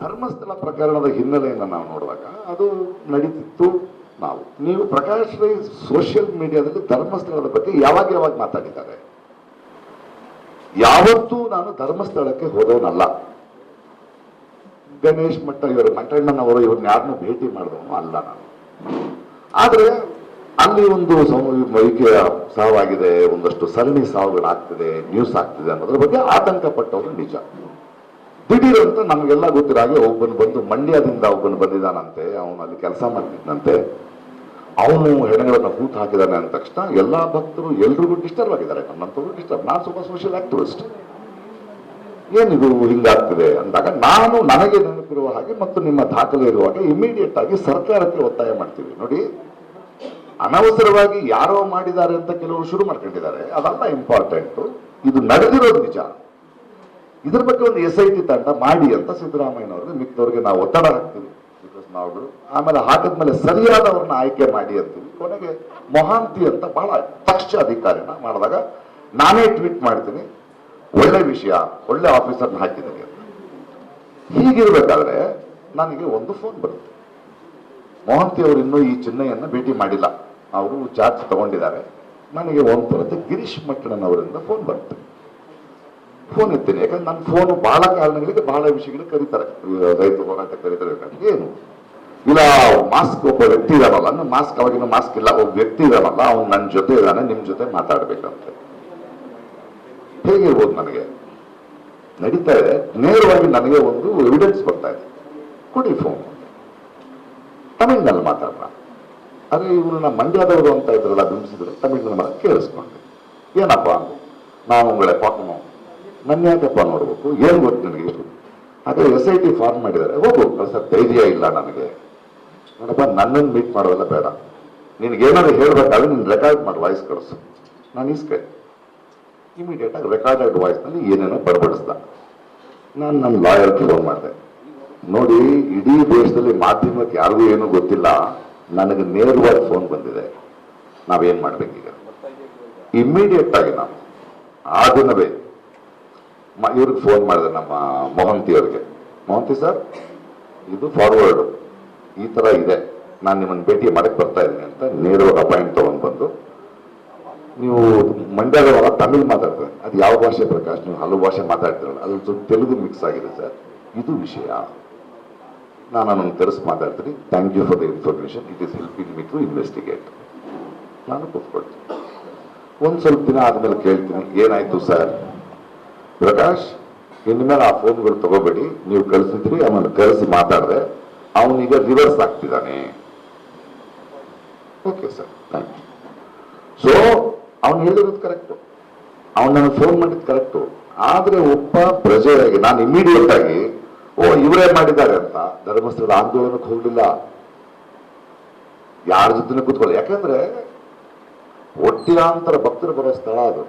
ಧರ್ಮಸ್ಥಳ ಪ್ರಕರಣದ ಹಿನ್ನೆಲೆಯನ್ನು ನಾವು ನೋಡುವಾಗ ಅದು ನಡೀತಿತ್ತು. ನೀವು ಪ್ರಕಾಶ್ ರೈ ಸೋಷಿಯಲ್ ಮೀಡಿಯಾದಲ್ಲಿ ಧರ್ಮಸ್ಥಳದ ಬಗ್ಗೆ ಯಾವಾಗ ಮಾತಾಡಿದ್ದಾರೆ? ಯಾವತ್ತೂ ನಾನು ಧರ್ಮಸ್ಥಳಕ್ಕೆ ಹೋದವನಲ್ಲ. ಗಣೇಶ್ ಮಠ ಇವರು ಮಂಟಣ್ಣನವರು ಇವ್ರನ್ನ ಯಾರನ್ನೂ ಭೇಟಿ ಮಾಡಿದವನು ಅಲ್ಲ ನಾನು. ಆದ್ರೆ ಅಲ್ಲಿ ಒಂದು ವೈದ್ಯ ಸಾವಾಗಿದೆ, ಒಂದಷ್ಟು ಸರಣಿ ಸಾವುಗಳಾಗ್ತಿದೆ, ನ್ಯೂಸ್ ಆಗ್ತಿದೆ ಅನ್ನೋದ್ರ ಬಗ್ಗೆ ಆತಂಕ ಪಟ್ಟವರು ನಿಜ. ದಿಢೀರಂತ ನಮಗೆಲ್ಲ ಗೊತ್ತಿರೋ ಹಾಗೆ ಒಬ್ಬನು ಬಂದು ಮಂಡ್ಯದಿಂದ ಒಬ್ಬನು ಬಂದಿದ್ದಾನಂತೆ, ಅವನು ಅಲ್ಲಿ ಕೆಲಸ ಮಾಡ್ತಿದ್ದಂತೆ, ಅವನು ಹೆಣಗಳನ್ನು ಹೂತು ಹಾಕಿದಾನೆ ಅಂದ ತಕ್ಷಣ ಎಲ್ಲಾ ಭಕ್ತರು ಎಲ್ರಿಗೂ ಡಿಸ್ಟರ್ಬ್ ಆಗಿದ್ದಾರೆ. ನನ್ನಂತವ್ರು ಡಿಸ್ಟರ್ಬ್. ನಾನು ಸ್ವಲ್ಪ ಸೋಷಿಯಲ್ ಆಕ್ಟಿವಿಸ್ಟ್. ಏನಿದು ಹಿಂಗಾಗ್ತಿದೆ ಅಂದಾಗ ನನಗೆ ನೆನಪಿರುವ ಹಾಗೆ ಮತ್ತು ನಿಮ್ಮ ದಾಖಲೆ ಇರುವಾಗ ಇಮಿಡಿಯೇಟ್ ಆಗಿ ಸರ್ಕಾರಕ್ಕೆ ಒತ್ತಾಯ ಮಾಡ್ತೀವಿ. ನೋಡಿ, ಅನವಸರವಾಗಿ ಯಾರೋ ಮಾಡಿದ್ದಾರೆ ಅಂತ ಕೆಲವರು ಶುರು ಮಾಡ್ಕೊಂಡಿದ್ದಾರೆ, ಅದಲ್ಲ ಇಂಪಾರ್ಟೆಂಟ್. ಇದು ನಡೆದಿರೋದು ನಿಜ. ಇದ್ರ ಬಗ್ಗೆ ಒಂದು SIT ತಂಡ ಮಾಡಿ ಅಂತ ಸಿದ್ದರಾಮಯ್ಯನವ್ರಿಗೆ ಮಿಕ್ಕದವ್ರಿಗೆ ನಾವು ಒತ್ತಡ ಹಾಕ್ತೀವಿ. ನಾವು ಆಮೇಲೆ ಹಾಕಿದ್ಮೇಲೆ ಸರಿಯಾದವ್ರನ್ನ ಆಯ್ಕೆ ಮಾಡಿ ಅಂತೀವಿ. ಕೊನೆಗೆ ಮೊಹಾಂತಿ ಅಂತ ಬಹಳ ದಕ್ಷ ಅಧಿಕಾರಿನ ಮಾಡಿದಾಗ ನಾನೇ ಟ್ವೀಟ್ ಮಾಡ್ತೀನಿ, ಒಳ್ಳೆ ವಿಷಯ, ಒಳ್ಳೆ ಆಫೀಸರ್ನ ಹಾಕಿದ್ದೀನಿ ಅಂತ. ಹೀಗಿರ್ಬೇಕಾದ್ರೆ ನನಗೆ ಒಂದು ಫೋನ್ ಬರುತ್ತೆ. ಮೊಹಂತಿ ಅವರು ಇನ್ನೂ ಈ ಚಿನ್ನಯ್ಯನ್ನ ಭೇಟಿ ಮಾಡಿಲ್ಲ, ಅವರು ಚಾರ್ಜ್ ತಗೊಂಡಿದ್ದಾರೆ. ನನಗೆ ಒಂದು ಗಿರೀಶ್ ಮಟ್ಟಣ್ಣನವರಿಂದ ಫೋನ್ ಬರುತ್ತೆ. ಫೋನ್ ಎತ್ತೀನಿ, ಯಾಕಂದ್ರೆ ನನ್ನ ಫೋನು ಬಹಳ ಕಾರಣಗಳಿಗೆ ಬಹಳ ವಿಷಯಗಳಿಗೆ ಕರೀತಾರೆ. ರೈತ ಹೋರಾಟ ಕರೀತಾರೆ. ಏನು ಇಲ್ಲ, ಮಾಸ್ಕ್ ಒಬ್ಬ ವ್ಯಕ್ತಿ ಇದಾನಲ್ಲ, ಮಾಸ್ಕ್ ಅವಾಗಿನ ಮಾಸ್ಕ್ ಇಲ್ಲ, ಒಬ್ಬ ವ್ಯಕ್ತಿ ಇದಾನಲ್ಲ, ಅವ್ನು ನನ್ನ ಜೊತೆ ಇದ್ದಾನೆ, ನಿಮ್ ಜೊತೆ ಮಾತಾಡ್ಬೇಕಂತೆ. ಹೇಗಿರ್ಬೋದು? ನನಗೆ ನಡೀತಾ ಇದೆ. ನೇರವಾಗಿ ನನಗೆ ಒಂದು ಎವಿಡೆನ್ಸ್ ಬರ್ತಾ ಇದೆ, ಕೊಡಿ ಫೋನ್, ತಮಿಳ್ನಲ್ಲಿ ಮಾತಾಡೋಣ. ಆದ್ರೆ ಇವ್ರನ್ನ ಮಂಡ್ಯದವರು ಅಂತ ಇದ್ರಲ್ಲ, ಬಿಂಬಿಸಿದ್ರು, ತಮಿಳ್ನಲ್ಲಿ ಕೇಳಿಸ್ಕೊಂಡೆ. ಏನಪ್ಪ ನಾನು ಉಂಗಳೇ ಪಾಕನು, ನನ್ನ ಯಾಕಪ್ಪ ನೋಡ್ಬೇಕು, ಏನ್ ಗೊತ್ತು ನನಗೆ ಇಷ್ಟು. ಹಾಗೆ SIT ಫಾರ್ಮ್ ಮಾಡಿದ್ದಾರೆ, ಹೋಗು ಸರ್, ಧೈರ್ಯ ಇಲ್ಲ ನನಗೆ. ನೋಡಪ್ಪ, ನನ್ನನ್ನು ಮೀಟ್ ಮಾಡೋದಲ್ಲ ಬೇಡ, ನಿನ್ಗೇನಾದ್ರು ಹೇಳ್ಬೇಕಾದ್ರೆ ನೀನು ರೆಕಾರ್ಡ್ ಮಾಡಿ ವಾಯ್ಸ್ ಕಳಿಸು, ನಾನು ಇಸ್ಕೆ. ಇಮಿಡಿಯೇಟ್ ಆಗಿ ರೆಕಾರ್ಡೆಡ್ ವಾಯ್ಸ್ನಲ್ಲಿ ಏನೇನೋ ಬಡಬಡಿಸ್ದ. ನಾನು ನನ್ನ ಲಾಯರ್ಗೆ ಫೋನ್ ಮಾಡಿದೆ. ನೋಡಿ, ಇಡೀ ದೇಶದಲ್ಲಿ ಮಾಧ್ಯಮಕ್ಕೆ ಯಾರಿಗೂ ಏನೂ ಗೊತ್ತಿಲ್ಲ, ನನಗೆ ನೇರವಾಗಿ ಫೋನ್ ಬಂದಿದೆ, ನಾವೇನ್ ಮಾಡ್ಬೇಕೀಗ? ಇಮಿಡಿಯೇಟ್ ಆಗಿ ನಾನು ಆ ದಿನವೇ ಇವ್ರಿಗೆ ಫೋನ್ ಮಾಡಿದೆ, ನಮ್ಮ ಮೊಹಂತಿ ಅವ್ರಿಗೆ. ಮೊಹಂತಿ ಸರ್, ಇದು ಫಾರ್ವರ್ಡ್ ಈ ತರ ಇದೆ, ನಾನು ನಿಮ್ಮನ್ನು ಭೇಟಿ ಮಾಡಕ್ಕೆ ಬರ್ತಾ ಇದ್ದೀನಿ ಅಂತ ನೇರವಾಗಿ ಅಪಾಯಿಂಟ್ ತಗೊಂಡು ಬಂದು, ನೀವು ಮಂಡ್ಯದವರ ತಮಿಳ್ ಮಾತಾಡ್ತಾರೆ, ಅದು ಯಾವ ಭಾಷೆ ಪ್ರಕಾಶ್? ನೀವು ಹಲವು ಭಾಷೆ ಮಾತಾಡ್ತಿರಲ್ಲ, ಅದ್ರ ಜೊತೆ ತೆಲುಗು ಮಿಕ್ಸ್ ಆಗಿದೆ ಸರ್, ಇದು ವಿಷಯ, ನಾನು ಅದನ್ನು ತೆರೆಸಿ ಮಾತಾಡ್ತೀನಿ, thank you for the information, it is helping me to investigate. ನಾನು ಕೂತ್ಕೊಳ್ತೀನಿ. ಒಂದು ಸ್ವಲ್ಪ ದಿನ ಆದ್ಮೇಲೆ ಕೇಳ್ತೀನಿ, ಏನಾಯ್ತು ಸರ್? ಪ್ರಕಾಶ್, ಇನ್ಮೇಲೆ ಆ ಫೋನ್ಗಳು ತಗೋಬೇಡಿ, ನೀವು ಕಳಿಸಿದ್ರಿ, ಅವನನ್ನು ಕರೆಸಿ ಮಾತಾಡಿದೆ, ಅವನೀಗ ರಿವರ್ಸ್ ಆಗ್ತಿದ್ದಾನೆ. Okay sir, thank you. So ಅವನು ಹೇಳಿರೋದು ಕರೆಕ್ಟು, ಅವನು ನನಗೆ ಫೋನ್ ಮಾಡಿದ್ದು ಕರೆಕ್ಟು. ಆದ್ರೆ ಒಬ್ಬ ಪ್ರಜೆಯಾಗಿ ನಾನು ಇಮಿಡಿಯೇಟ್ ಆಗಿ ಇವರೇ ಮಾಡಿದ್ದಾರೆ ಅಂತ ಧರ್ಮಸ್ಥಳದ ಆಂದೋಲನಕ್ಕೆ ಹೋಗಲಿಲ್ಲ, ಯಾರ ಜೊತೆ ಕೂತ್ಕೊಳ್ಳಿ. ಯಾಕಂದ್ರೆ ಒಟ್ಟಿಗಾಂತರ ಭಕ್ತರು ಬರೋ ಸ್ಥಳ ಅದು.